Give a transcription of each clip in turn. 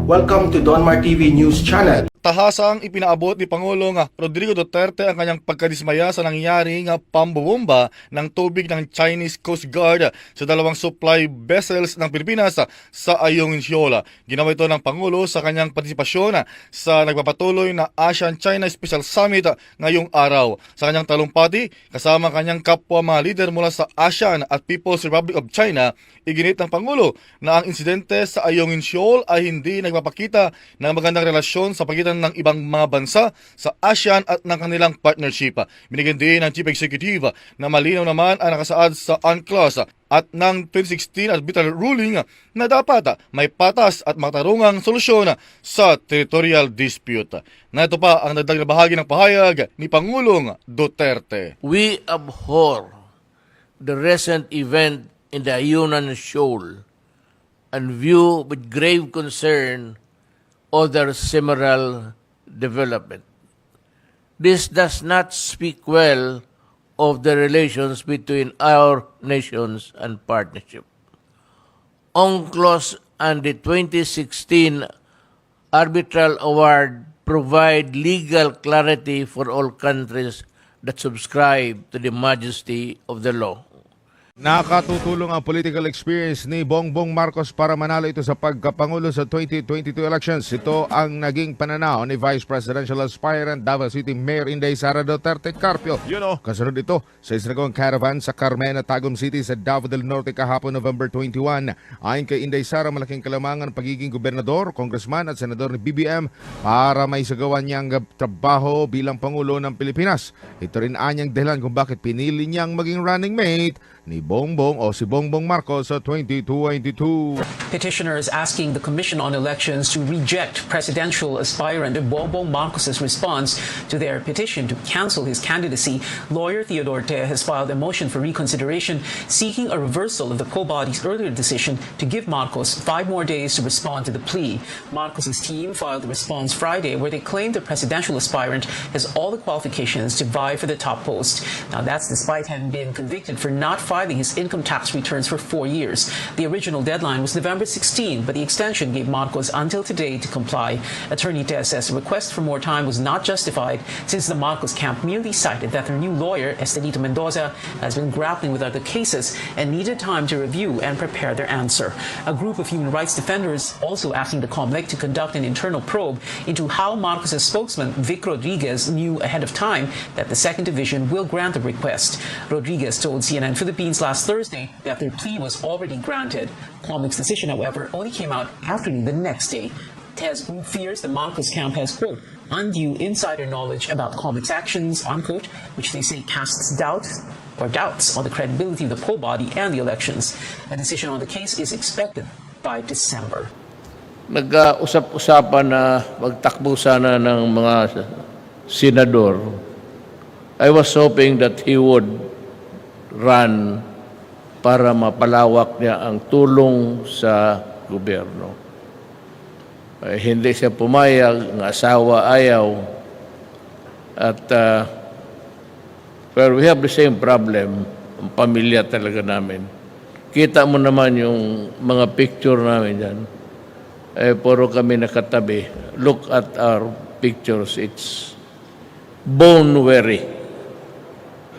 Welcome to Donmar TV News Channel. Tahasang ipinaabot ni Pangulong Rodrigo Duterte ang kanyang pagkadismaya sa nangyaring pambobomba ng tubig ng Chinese Coast Guard sa dalawang supply vessels ng Pilipinas sa Ayungin Shoal. Ginawa ito ng Pangulo sa kanyang partisipasyon sa nagpapatuloy na ASEAN-China Special Summit ngayong araw. Sa kanyang talumpati, kasama ang kanyang kapwa mga leader mula sa ASEAN at People's Republic of China, iginit ng Pangulo na ang insidente sa Ayungin Shoal ay hindi nagpapakita ng magandang relasyon sa pagitan ng ibang mga bansa sa ASEAN at ng kanilang partnership. Binigyan din ng Chief Executive na malinaw naman ang nakasaad sa UNCLOS at ng 2016 arbitral ruling na dapat may patas at matarungang solusyon sa territorial dispute. Na ito pa ang dagdag na bahagi ng pahayag ni Pangulong Duterte. We abhor the recent event in the Ayungin Shoal and view with grave concern other similar development. This does not speak well of the relations between our nations and partnership. UNCLOS and the 2016 arbitral award provide legal clarity for all countries that subscribe to the majesty of the law. Nakatutulong ang political experience ni Bongbong Marcos para manalo ito sa pagkapangulo sa 2022 elections. Ito ang naging pananaw ni Vice Presidential Aspirant Davao City Mayor Inday Sara Duterte Carpio. Kasunod ito sa isnagawang caravan sa Carmena, Tagum City sa Davao del Norte kahapon November 21. Ayon kay Inday Sara, malaking kalamangan pagiging gobernador, congressman at senador ni BBM para may sagawa niyang trabaho bilang Pangulo ng Pilipinas. Ito rin anyang dahilan kung bakit pinili niyang maging running mate ni Bongbong o si Bongbong Marcos sa 2022. Petitioners asking the Commission on Elections to reject presidential aspirant Bongbong Marcos's response to their petition to cancel his candidacy. Lawyer Theodore Te has filed a motion for reconsideration seeking a reversal of the poll body's earlier decision to give Marcos 5 more days to respond to the plea. Marcos's team filed a response Friday where they claim the presidential aspirant has all the qualifications to vie for the top post. Now that's despite having been convicted for not filing his income tax returns for 4 years. The original deadline was November 16, but the extension gave Marcos until today to comply. Attorney Te says the request for more time was not justified since the Marcos camp merely cited that their new lawyer, Estelito Mendoza, has been grappling with other cases and needed time to review and prepare their answer. A group of human rights defenders also asking the COMELEC to conduct an internal probe into how Marcos's spokesman, Vic Rodriguez, knew ahead of time that the second division will grant the request. Rodriguez told CNN Philippines last Thursday that their plea was already granted. COMELEC's decision, however, only came out after the next day. Tez Group fears the Marcos camp has, quote, undue insider knowledge about COMELEC's actions, unquote, which they say casts doubts on the credibility of the poll body and the elections. A decision on the case is expected by December. Nag-usap-usapan na magtakbo sana ng mga senador. I was hoping that he would run para mapalawak niya ang tulong sa gobyerno. Hindi siya pumayag, ang asawa ayaw. At pero we have the same problem, ang pamilya talaga namin. Kita mo naman yung mga picture namin dyan. Puro kami nakatabi. Look at our pictures. It's bone-weary.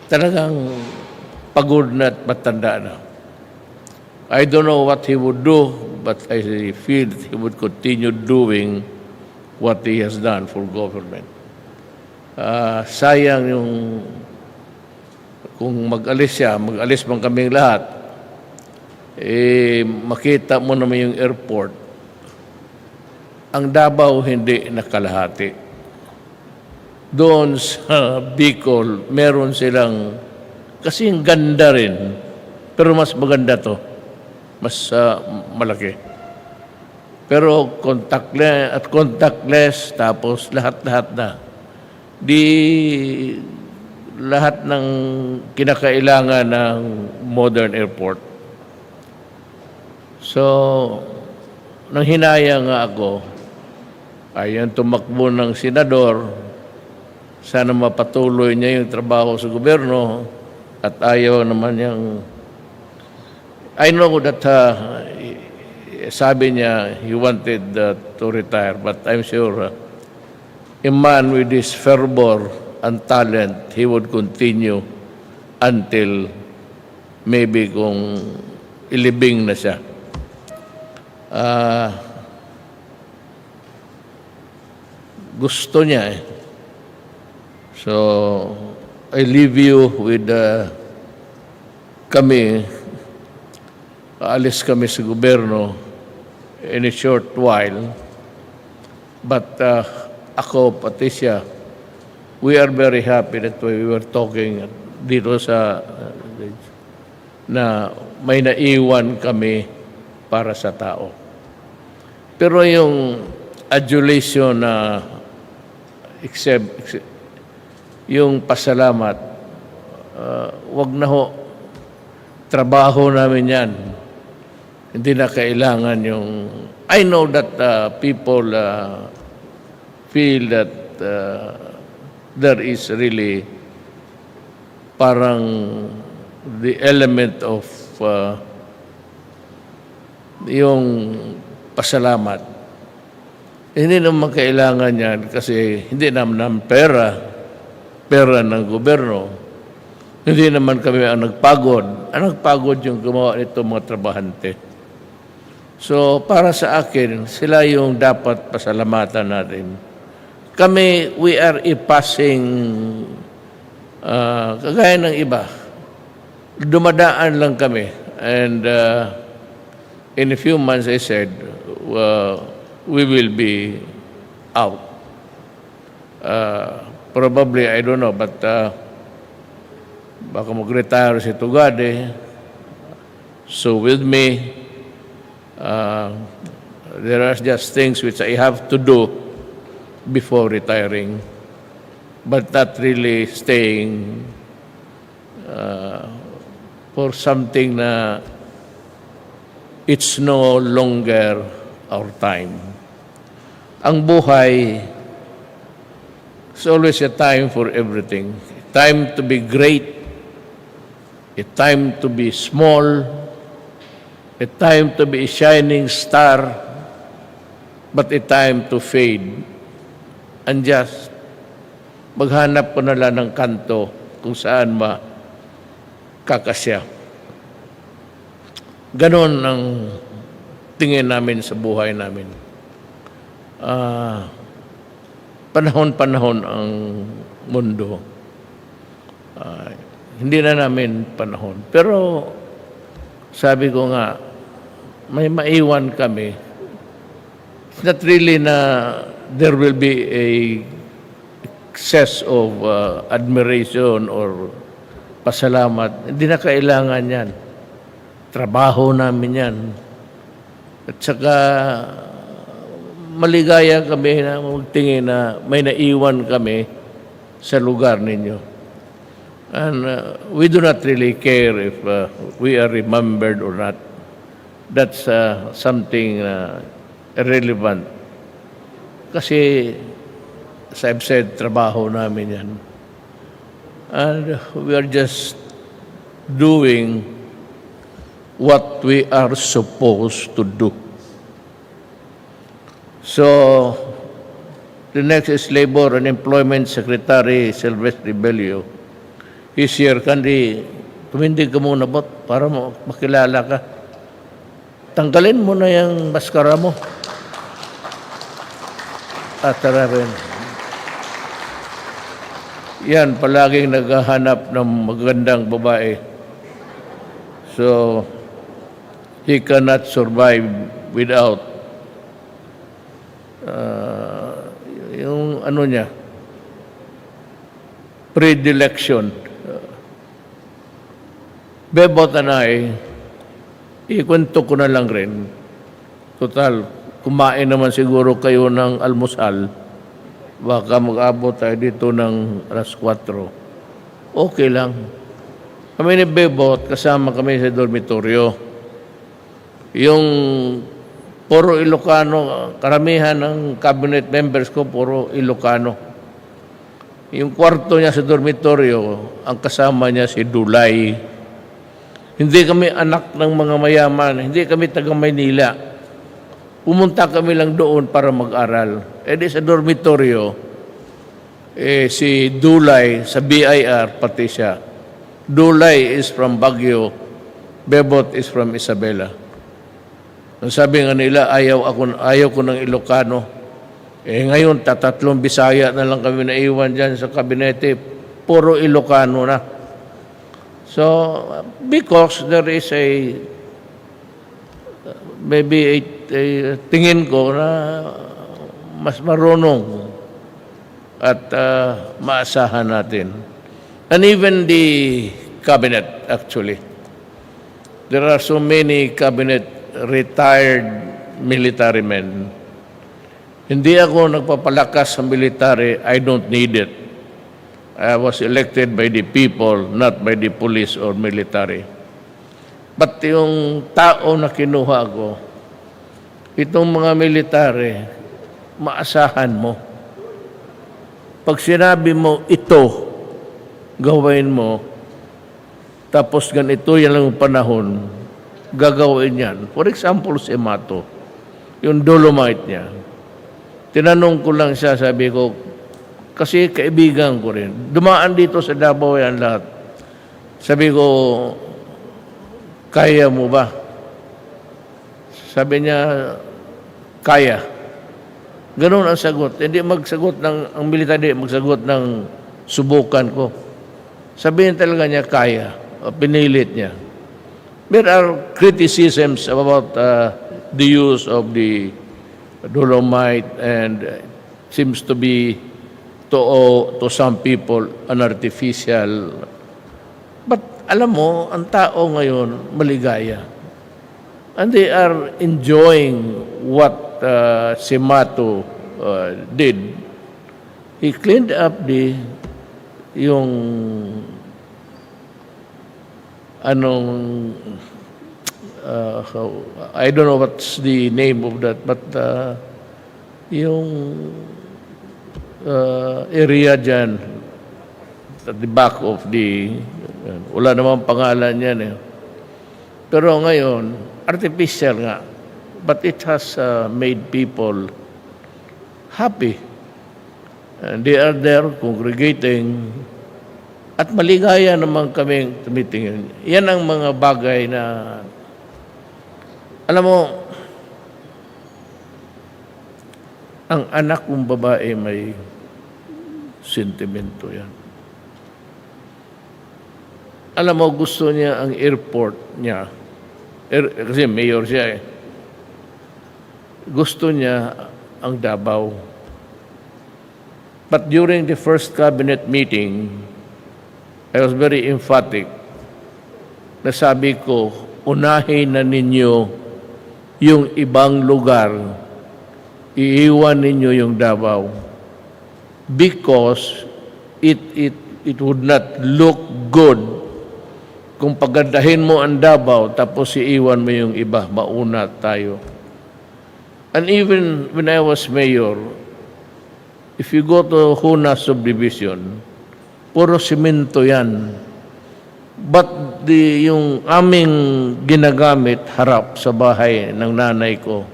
Talagang pagod na at matanda na. I don't know what he would do, but I feel he would continue doing what he has done for government. Sayang yung kung mag-alis siya, mag-alis man kaming lahat, makita mo naman yung airport. Ang Davao hindi nakalahati. Doon sa Bicol, meron silang kasi ang ganda rin, pero mas maganda to. Mas malaki. Pero contactless, tapos lahat-lahat na. Di lahat ng kinakailangan ng modern airport. So, nang hinaya nga ako, ayan tumakbo ng senador, sana mapatuloy niya yung trabaho sa gobyerno, at ayaw naman niyang I know that sabi niya he wanted to retire, but I'm sure a man with this fervor and talent, he would continue until maybe kung ilibing na siya. Gusto niya eh. So, I leave you with kami, aalis kami sa gobyerno in a short while. But ako, pati siya, we are very happy that we were talking dito sa na may naiwan kami para sa tao. Pero yung adulation na yung pasalamat, wag na ho. Trabaho namin yan. Hindi na kailangan yung... I know that people feel that there is really parang the element of yung pasalamat. Hindi naman kailangan yan kasi hindi naman pera ng gobyerno. Hindi naman kami ang nagpagod. Ang nagpagod yung gumawa nito mga trabahante. So, para sa akin, sila yung dapat pasalamatan natin. Kami, we are passing kagaya ng iba. Dumadaan lang kami. And in a few months, I said, we will be out. Probably, I don't know, but baka mag-retire si Tugade. So with me, there are just things which I have to do before retiring, but not really staying for something na it's no longer our time. Ang buhay, it's always a time for everything. A time to be great, a time to be small, a time to be a shining star, but a time to fade. And just maghanap ko na lang ng kanto kung saan kakasya. Ganon ang tingin namin sa buhay namin. Panahon-panahon ang mundo. Hindi na namin panahon. Pero sabi ko nga, may maiwan kami. It's not really na there will be a excess of admiration or pasalamat. Hindi na kailangan yan. Trabaho namin yan. At saka maligaya kami na magtingin na may naiwan kami sa lugar ninyo. And we do not really care if we are remembered or not. That's something irrelevant. Kasi, as I've said, trabaho namin yan. And we are just doing what we are supposed to do. So, the next is Labor and Employment Secretary Silvestre Bello. He's here. Kandi, tumindig ka muna bot para makilala ka. Tanggalin mo na yung maskara mo. At tara rin. Yan, palaging naghahanap ng magandang babae. So, he cannot survive without yung ano niya, predilection. Bebot and I, ikwento ko na lang rin. Total, kumain naman siguro kayo ng almusal. Baka mag-abot tayo dito ng alas 4. Okay lang. Kami ni Bebot, kasama kami sa dormitoryo. Yung puro Ilocano, karamihan ng cabinet members ko, puro Ilocano. Yung kwarto niya sa dormitoryo, ang kasama niya si Dulay. Hindi kami anak ng mga mayaman, hindi kami taga Maynila. Pumunta kami lang doon para mag-aral. Di sa dormitoryo, si Dulay sa BIR, pati siya. Dulay is from Baguio, Bebot is from Isabela. Ang sabi nga nila, ayaw ko ng Ilocano. Ngayon, tatlong Bisaya na lang kami naiwan dyan sa kabinete. Puro Ilocano na. So, because there is maybe a tingin ko na mas marunong at maasahan natin. And even the cabinet, actually. There are so many cabinet retired military men. Hindi ako nagpapalakas sa military. I don't need it. I was elected by the people, not by the police or military. But yung tao na kinuha ko, itong mga military, maasahan mo. Pag sinabi mo, ito, gawin mo, tapos ganito yan lang yung panahon, gagawin yan. For example, si Mato, yung dolomite niya. Tinanong ko lang siya, sabi ko, kasi kaibigan ko rin. Dumaan dito sa Davao yan lahat. Sabi ko, kaya mo ba? Sabi niya, kaya. Ganun ang sagot. Hindi magsagot ang military, magsagot ng subukan ko. Sabihin talaga niya, kaya. Pinilit niya. There are criticisms about the use of the dolomite and seems to be to some people an artificial. But alam mo, ang tao ngayon maligaya. And they are enjoying what si Mato did. He cleaned up yung I don't know what's the name of that, but yung area dyan at the back of wala namang pangalan yan eh. Pero ngayon, artificial nga. But it has made people happy. And they are there congregating. At maligaya naman kaming tumitingin. Yan ang mga bagay na, alam mo, ang anak kong babae may sentimento yan. Alam mo, gusto niya ang airport niya. Kasi mayor siya eh. Gusto niya ang Davao. But during the first cabinet meeting, I was very emphatic. Nasabi ko, unahin na ninyo yung ibang lugar. Iiwan ninyo yung Davao. Because it would not look good kung pagandahin mo ang Davao tapos iiwan mo yung iba, mauna tayo. And even when I was mayor, if you go to Huna subdivision, puro simento yan. But yung aming ginagamit harap sa bahay ng nanay ko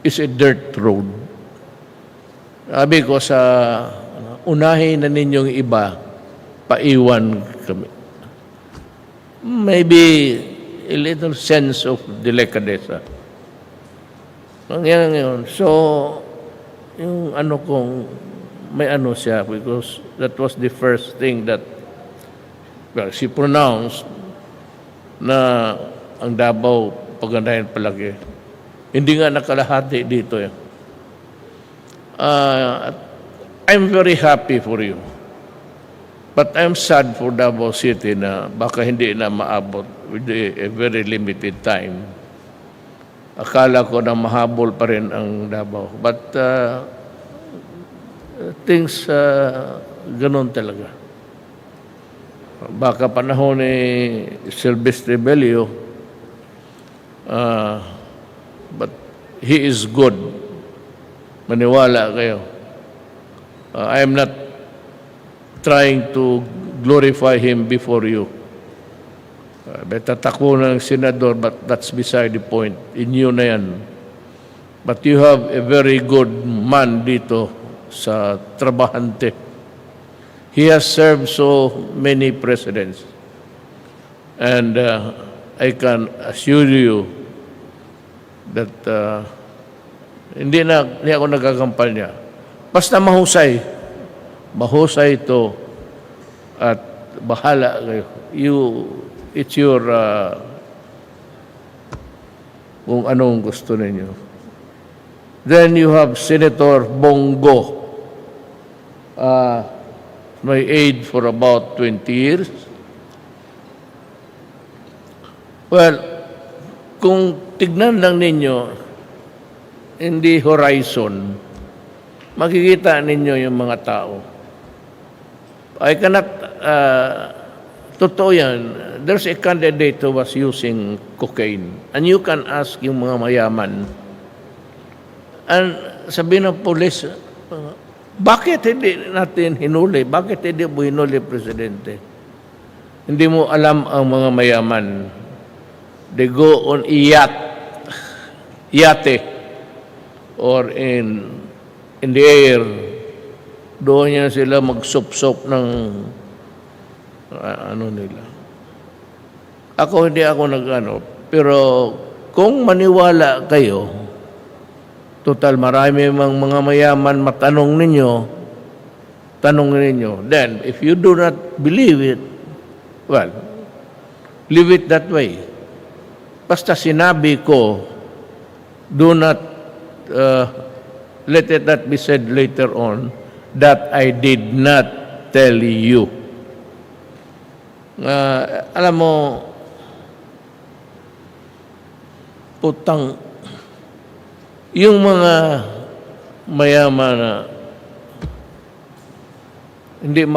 is a dirt road. Sabi ko unahin na ninyong iba, paiwan kami. Maybe a little sense of delicadeza. Ngayon. So, yung may siya because that was the first thing that she pronounced na ang Davao pagandahin palagi. Hindi nga nakalahati dito. I'm very happy for you. But I'm sad for Davao City na baka hindi na maabot with a very limited time. Akala ko na mahabol pa rin ang Davao. But things ganun talaga. Baka panahon ni Silvestre Bello, but he is good. Maniwala kayo. I am not trying to glorify him before you. Tatakbo ng senador, but that's beside the point. Inyo na yan. But you have a very good man dito sa trabahante. He has served so many presidents. And I can assure you that hindi ako nagkakampanya. Basta mahusay. Mahusay ito at bahala kayo. It's your kung anong gusto ninyo. Then you have Senator Bongo. My aide for about 20 years. Well, kung tignan lang ninyo, hindi horizon, makikita ninyo yung mga tao. I cannot, totoo yan, there's a candidate who was using cocaine. And you can ask yung mga mayaman. And sabi ng polis, bakit hindi natin hinuli? Bakit hindi mo hinuli, Presidente? Hindi mo alam ang mga mayaman. They go on yate, or in the air. Doon niya sila magsup-sup ng ano nila. Hindi ako nag-ano. Pero kung maniwala kayo, total marami mga mayaman tanong ninyo. Then, if you do not believe it, well, leave it that way. Basta sinabi ko, do not, let it not be said later on that I did not tell you. Alam mo, putang, yung mga mayaman na hindi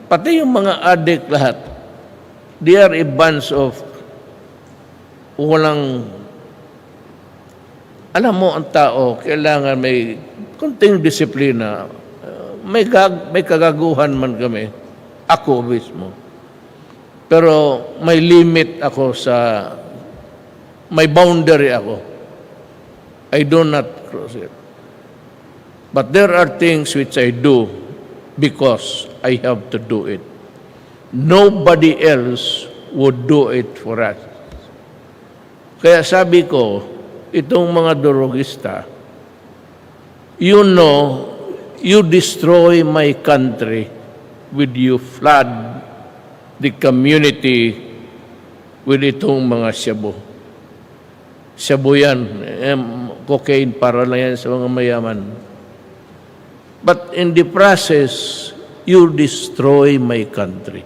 pati yung mga addict lahat, they are a bunch of walang, alam mo, ang tao, kailangan may konting disiplina. May kagaguhan man kami, ako mismo. Pero may limit ako may boundary ako. I do not cross it. But there are things which I do because I have to do it. Nobody else would do it for us. Kaya sabi ko, itong mga drogista, you know, you destroy my country with you flood the community with itong mga shabu. Shabu yan, cocaine para lang yan sa mga mayaman. But in the process, you destroy my country.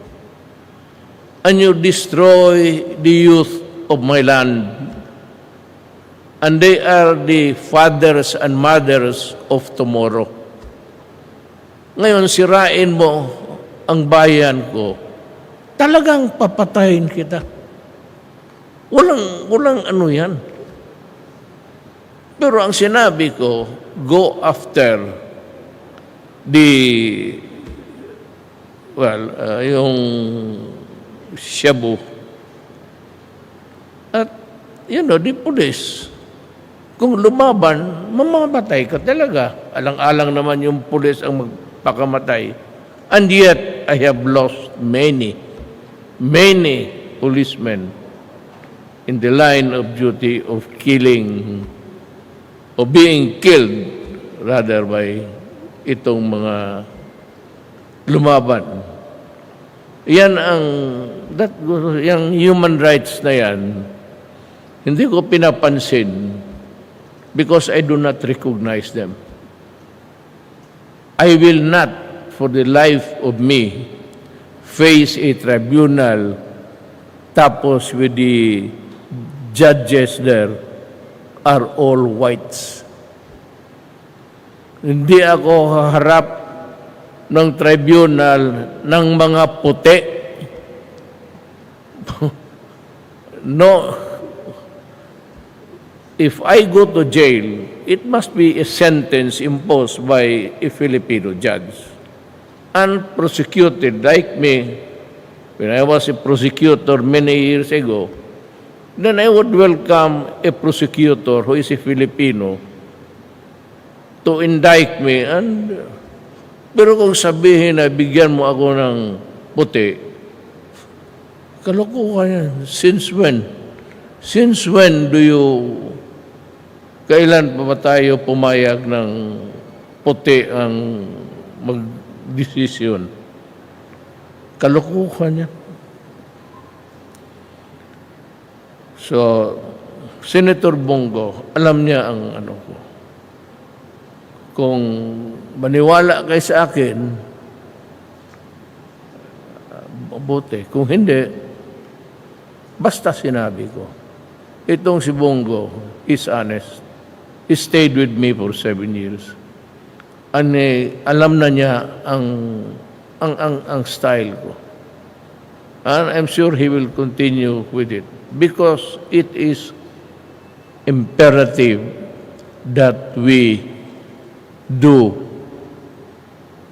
And you destroy the youth of my land. And they are the fathers and mothers of tomorrow. Ngayon, sirain mo ang bayan ko, talagang papatayin kita. Walang ano yan. Pero ang sinabi ko, go after yung shabu. At, the police. Kung lumaban, mamamatay ka talaga. Alang-alang naman yung pulis ang magpakamatay. And yet, I have lost many policemen in the line of duty of killing, of being killed, rather, by itong mga lumaban. Yung human rights na yan, hindi ko pinapansin because I do not recognize them. I will not, for the life of me, face a tribunal tapos with the judges there are all whites. Hindi ako haharap ng tribunal ng mga puti. No. If I go to jail, it must be a sentence imposed by a Filipino judge. Unprosecuted, like me, when I was a prosecutor many years ago, then I would welcome a prosecutor who is a Filipino to indict me. Pero kung sabihin na bigyan mo ako ng puti, kalokohan yan. Since when? Since when kailan pa ba tayo pumayag ng puti ang mag-desisyon? Kalokohan yan. So, Senator Bongo, alam niya ang ano ko. Kung maniwala kayo sa akin, mabuti. Kung hindi, basta sinabi ko. Itong si Bongo is honest. He stayed with me for 7 years. Alam na niya ang style ko. And I'm sure he will continue with it because it is imperative that we do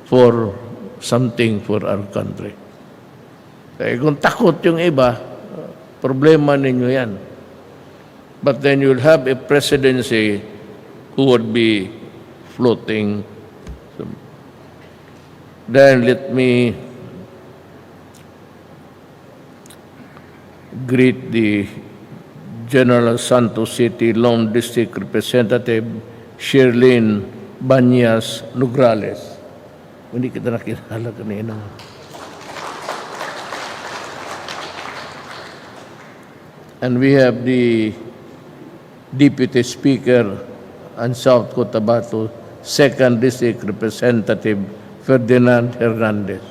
for something for our country. Kaya kung takot yung iba, problema ninyo yan. But then you'll have a presidency who would be floating. Then let me greet the General Santos City Lone District Representative Sherlyn Banyas Nograles. Hindi kita nakilala kanina. And we have the Deputy Speaker and South Cotabato 2nd District Representative Ferdinand Hernandez.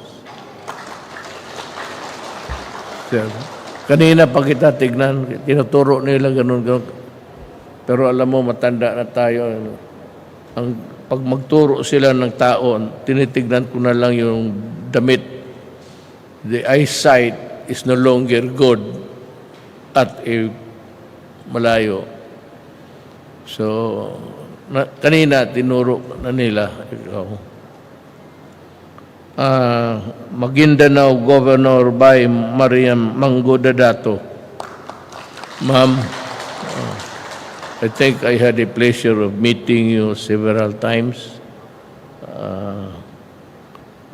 Sir, kanina pa kita tignan, tinuturo nila ganun. Pero alam mo, matanda na tayo. Pag magturo sila ng tao, tinitignan ko na lang yung damit. The eyesight is no longer good at malayo. So, kanina tinuro na nila. Maguindanao Governor by Mariam Mango Dadato. Ma'am, I think I had the pleasure of meeting you several times.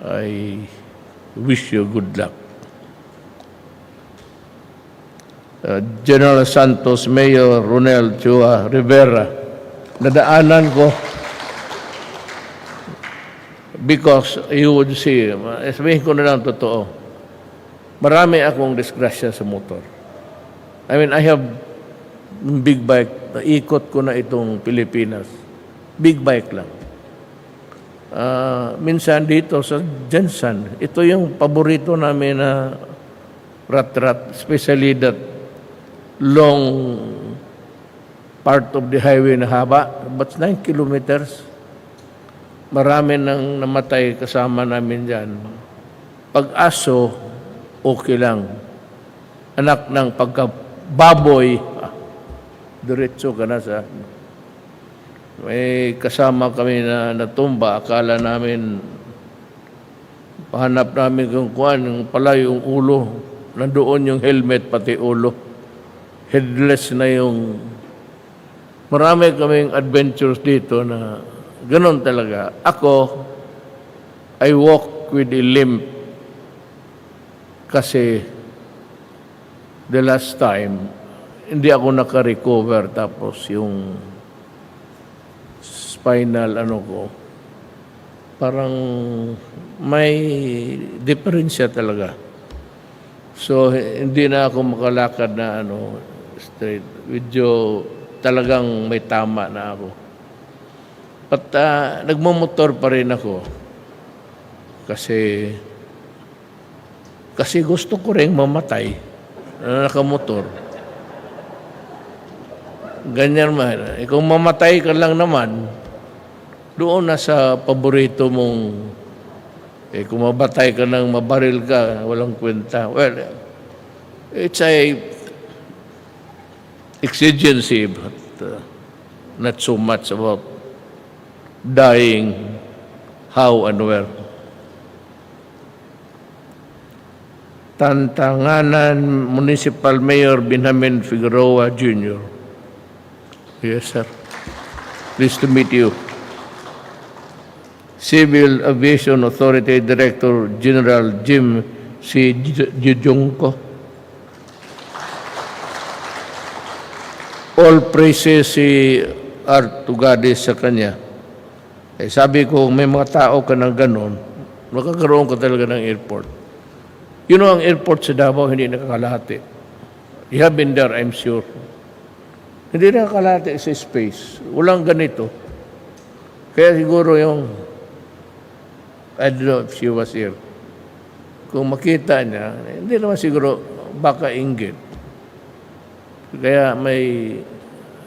I wish you good luck. General Santos, Mayor Ronel Chua Rivera, nadaanan ko because you would see, sabihin ko na lang totoo, marami akong disgrasya sa motor. I mean, I have big bike, naikot ko na itong Pilipinas. Big bike lang. Minsan dito sa Jensen, ito yung paborito namin na rat-rat, especially that long part of the highway na haba, but 9 kilometers. Marami nang namatay kasama namin dyan. Pag-aso, okay lang. Anak ng pagkababoy, diretso ka na sa... May kasama kami na natumba, akala namin, pahanap namin kung kuhan, yung pala yung ulo, nandoon yung helmet, pati ulo. Headless na yung... Marami kaming adventures dito na ganon talaga. Ako, I walk with a limp kasi the last time, hindi ako naka-recover tapos yung spinal ko, parang may diferensya talaga. So, hindi na ako makalakad na straight. Medyo talagang may tama na ako. But nagmamotor pa rin ako kasi gusto ko rin mamatay na nakamotor. Ganyan man. Kung mamatay ka lang naman, doon na sa paborito mong kung mabatay ka nang mabaril ka, walang kwenta. Well, it's a exigency, but not so much about dying how and where. Tantanganan Municipal Mayor Benjamin Figueroa Jr. Yes, sir. Pleased to meet you. Civil Aviation Authority Director General Jim C. Jujungko. All praises si Art Tugade sa kanya. Eh, sabi ko, may mga tao ka ng ganon, makakaroon ka talaga ng airport. You know, ang airport sa Davao, hindi nakakalahati. You have been there, I'm sure. Hindi nakakalahati sa space. Walang ganito. Kaya siguro yung, I don't know if she was here, kung makita niya, hindi naman siguro baka inggit. Kaya may,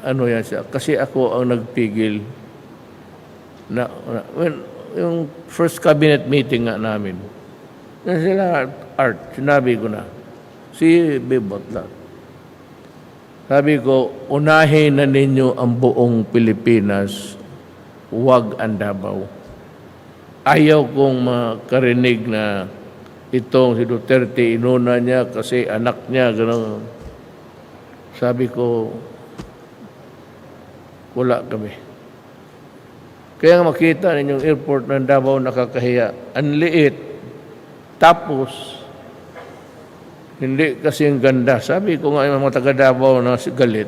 ano yan siya, kasi ako ang nagpigil when, yung first cabinet meeting nga namin, na sila Art, sinabi ko na, si Bebot lang. Sabi ko, unahin na ninyo ang buong Pilipinas, huwag ang Davao. Ayaw kong makarinig na itong si Duterte, inuna niya kasi anak niya, gano'n. Sabi ko, wala kami. Kaya makita ninyong airport ng Davao nakakahiya. Ang liit. Tapos, hindi kasing ganda. Sabi ko nga yung mga taga Davao na galit.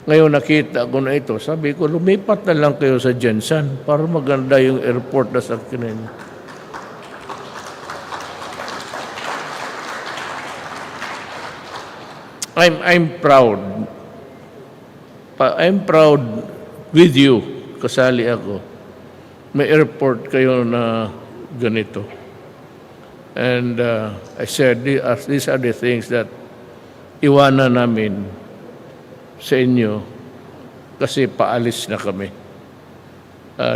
Ngayon nakita ko na ito. Sabi ko, lumipat na lang kayo sa Jensen para maganda yung airport na sa kinin. I'm proud. I'm proud with you. Kasali ako. May airport kayo na ganito. And I said, these are the things that iwanan namin sa inyo kasi paalis na kami.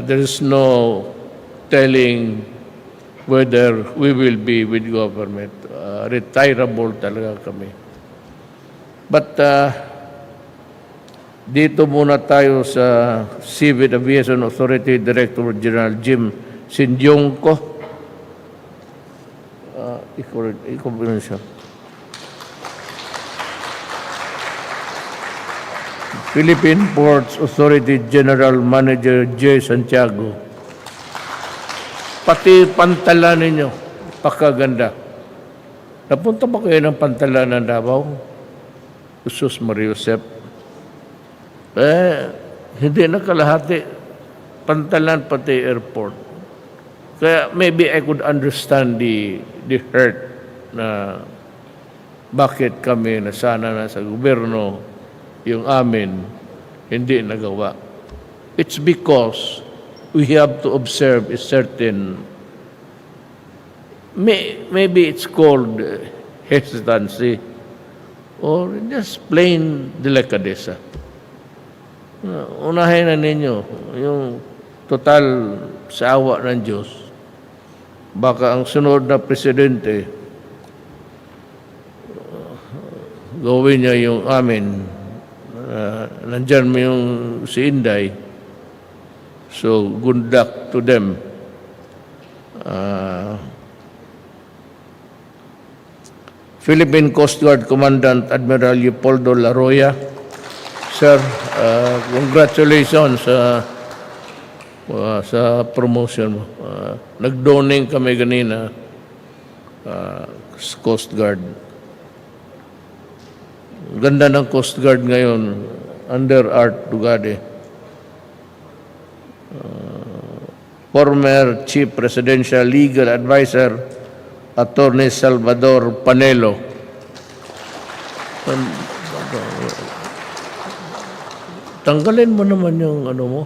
There is no telling whether we will be with government. Retirable talaga kami. But dito muna tayo sa Civil Aviation Authority Director General Jim Sinjongko. Ikaw siya. Philippine Ports Authority General Manager J. Santiago. Pati pantalan ninyo, pakaganda. Napunta ba kayo ng pantalan ng Davao? Jesus Mariusep. Hindi na kalahati. Pantalan pati airport. Kaya maybe I could understand the hurt na bakit kami na sana nasa gobyerno yung amin hindi nagawa. It's because we have to observe a certain, maybe it's called hesitancy or just plain delicadeza. Unahin na ninyo yung total sa awa ng Diyos. Baka ang sunod na presidente gawin niya yung amin. Nandyan mo yung si Inday. So, good luck to them. Philippine Coast Guard Commandant Admiral Leopoldo Laroya. Sir, congratulations sa promotion mo. Nag-donate kami kanina sa Coast Guard. Ganda ng Coast Guard ngayon under Art Tugade. Former Chief Presidential Legal Advisor Attorney Salvador Panelo. Tanggalin mo naman yung ano mo.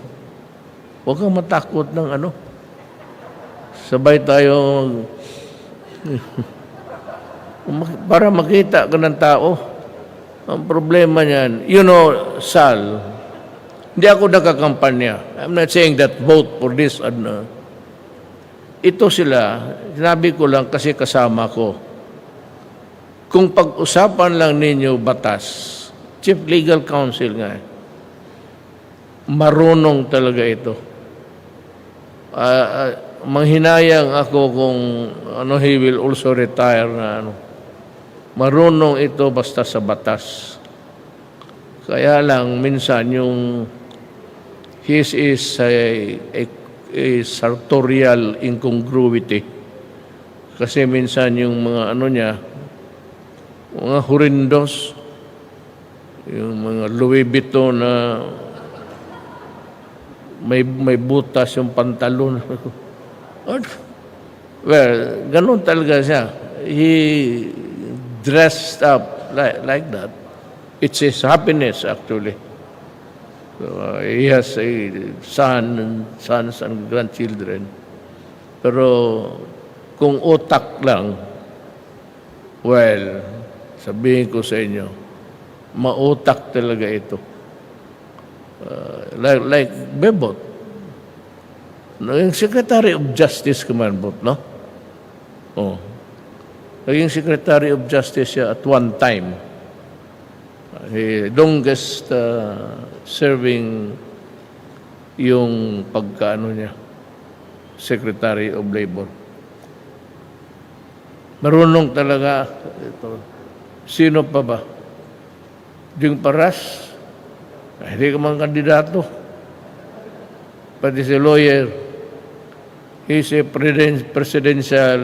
Huwag kang matakot ng ano. Sabay tayo para makita ka ng tao. Ang problema niyan, you know, Sal, hindi ako nakakampanya. I'm not saying that vote for this. Ito sila, sinabi ko lang kasi kasama ko. Kung pag-usapan lang ninyo batas, Chief Legal Counsel nga, marunong talaga ito. Manghinayang ako kung he will also retire na marunong ito basta sa batas. Kaya lang minsan yung his is a a sartorial incongruity. Kasi minsan yung mga ano niya, mga horrendos, yung mga Louis Vuitton na may butas yung pantalon. Well, ganun talaga siya. He dressed up like that. It's his happiness, actually. So, he has a sons and grandchildren. Pero kung utak lang, well, sabihin ko sa inyo, mautak talaga ito. Like Bebot. Naging Secretary of Justice Bot, no? Oh. Naging Secretary of Justice siya at one time. Longest serving yung pagkaano niya, Secretary of Labor. Marunong talaga ito. Sino pa ba? Jing Paras? Hindi ka man kandidato. Pati si lawyer. He's a presidential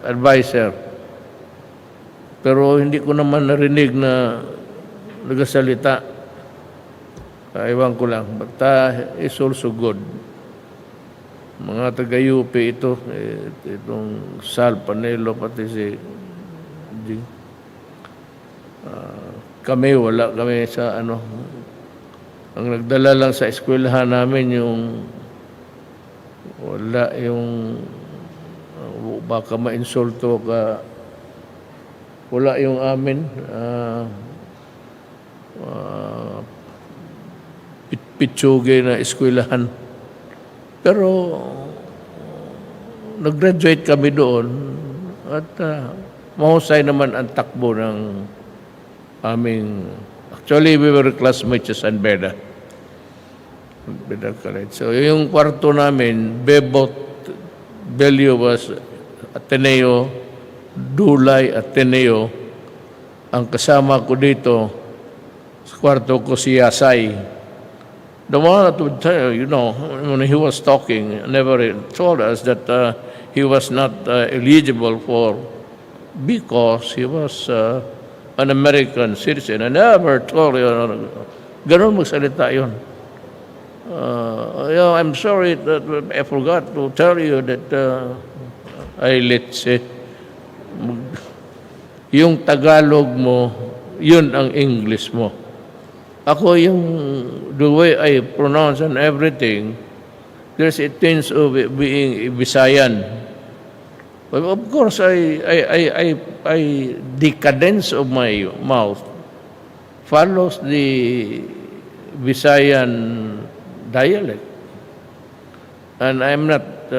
advisor. Pero hindi ko naman narinig na nagasalita. Ewan ko lang. But it's also good. Mga taga-UP ito, itong Sal Panelo, pati si Jing. Kami, wala kami sa ano. Ang nagdala lang sa eskwelahan namin yung wala yung baka ma-insulto ka, wala yung amin pitsuge na eskwelahan. Pero nag-graduate kami doon at mahusay naman ang takbo ng aming, actually we were classmates sa San Beda College. So yung kwarto namin, Bebot, Belio was Ateneo, Dulay Ateneo. Ang kasama ko dito sa kwarto ko si Yasay. The one that would tell you know, when he was talking, never told us that he was not eligible for, because he was an American citizen. I never told you, ganun magsalita yun. I'm sorry that I forgot to tell you that let's say, yung Tagalog mo, yun ang English mo. Ako yung, the way I pronounce and everything, there's a tinge of being Visayan. But of course, the cadence of my mouth follows the Visayan dialect. And I'm not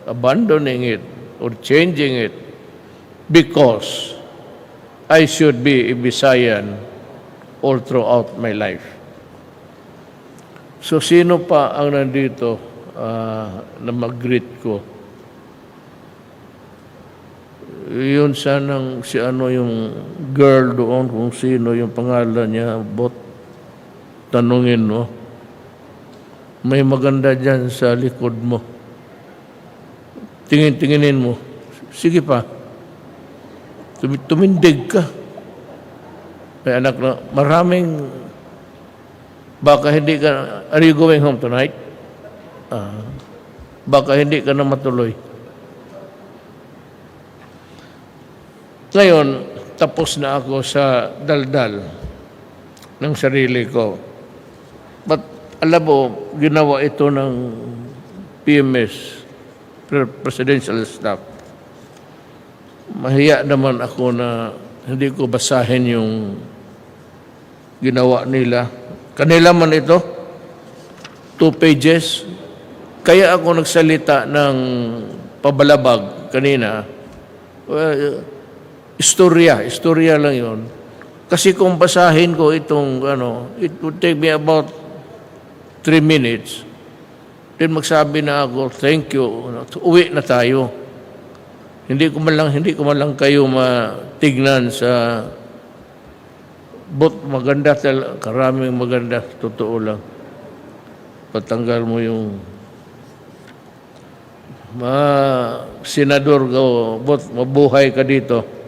abandoning it or changing it because I should be a Visayan all throughout my life. So, sino pa ang nandito na mag-greet ko? Yun sanang si ano yung girl doon, kung sino yung pangalan niya, Bot, tanungin mo. May maganda dyan sa likod mo. Tingin-tinginin mo. Sige pa. Tumindig ka. May anak na, maraming, baka hindi ka, are you going home tonight? Baka hindi ka na matuloy. Ngayon, tapos na ako sa daldal ng sarili ko. But alam mo, ginawa ito ng PMS, Presidential Staff. Mahiya naman ako na hindi ko basahin yung ginawa nila. Kanila man ito, 2 pages. Kaya ako nagsalita ng pabalabag kanina. Well, istorya lang yon. Kasi kung basahin ko itong, it would take me about 3 minutes. Then magsabi na ako, thank you, uwi na tayo. Hindi ko man lang kayo matignan sa maganda talaga, karaming maganda, totoo lang. Patanggal mo yung senador, mabuhay ka dito.